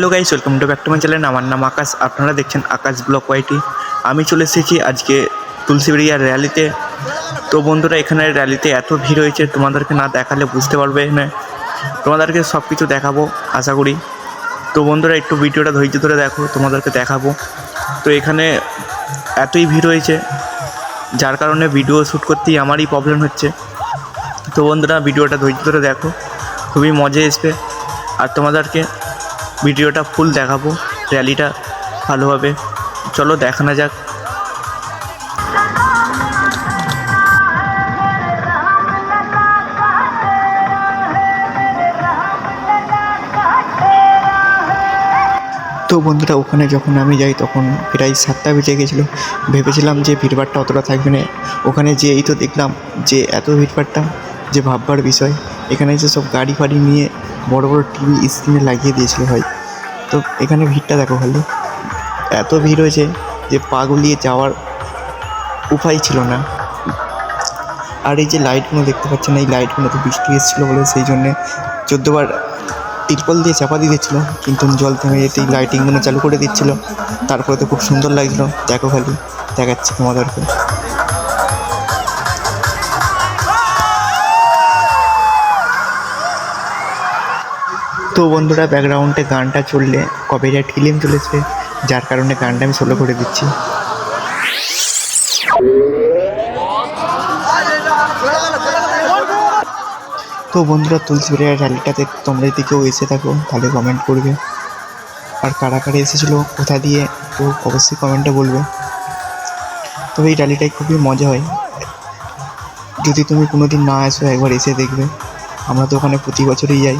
Hello guys, welcome to back to my channel. আমার নাম আকাশ, আপনারা দেখছেন আকাশ ব্লগ ওয়াইটি। আমি চলে এসেছি আজকে তুলসীবাড়িয়ার র্যালিতে। তো বন্ধুরা, এখানে র্যালিতে এত ভিড় হয়েছে, তোমাদেরকে না দেখালে বুঝতে পারবে না। তোমাদেরকে সব কিছু দেখাবো আশা করি। তো বন্ধুরা, একটু ভিডিওটা ধৈর্য ধরে দেখো, তোমাদেরকে দেখাবো। তো এখানে এতই ভিড় হয়েছে, যার কারণে ভিডিও শ্যুট করতেই আমারই প্রবলেম হচ্ছে। তো বন্ধুরা, ভিডিওটা ধৈর্য ধরে দেখো, খুবই মজা আসবে। আর তোমাদেরকে ভিডিওটা ফুল দেখাবো, র্যালিটা ভালোভাবে। চলো দেখানো যাক। তো বন্ধুরা, ওখানে যখন আমি যাই তখন প্রায় 7টা বেজে গেছিলো। ভেবেছিলাম যে ভিড়ভাড়টা অতটা থাকবে না। ওখানে যেই তো দেখলাম যে এত ভিড়ভাড়টা যে ভাববার বিষয়। এখানে যে সব গাড়ি ফাড়ি নিয়ে বড় বড় টিভি স্ক্রিনে লাগিয়ে দিয়েছিল ভাই। তো এখানে ভিড়টা দেখো ভালো, এত ভিড় হয়েছে যে পা গুলিয়ে যাওয়ার উপায় ছিল না। আর এই যে লাইটগুলো দেখতে পাচ্ছেন, এই লাইটগুলো তো বৃষ্টি এসেছিলো বলে সেই জন্যে 14বার তিরপল দিয়ে চাপা দিয়ে দিচ্ছিলো, কিন্তু জল থেমে যেতেই লাইটিংগুলো চালু করে দিচ্ছিলো। তারপরে তো খুব সুন্দর লাগছিলো। দেখো খালি, দেখাচ্ছি তোমাদেরকে। তো বন্ধুরা, ব্যাকগ্রাউন্ডে গানটা চললে কপিরাইট ক্লেম চলেছে, যার কারণে গানটা আমি স্লো করে দিচ্ছি। তো বন্ধুরা, তুলসীবাড়িয়ার র্যালিটাতে তোমরা যদি কেউ এসে থাকো তাহলে কমেন্ট করবে। আর কারা কারা এসেছিলো, কোথা দিয়ে, তো অবশ্যই কমেন্টে বলবে। তবে এই র্যালিটায় খুবই মজা হয়। যদি তুমি কোনো দিন না আসো, একবার এসে দেখবে। আমরা তো ওখানে প্রতি বছরই যাই।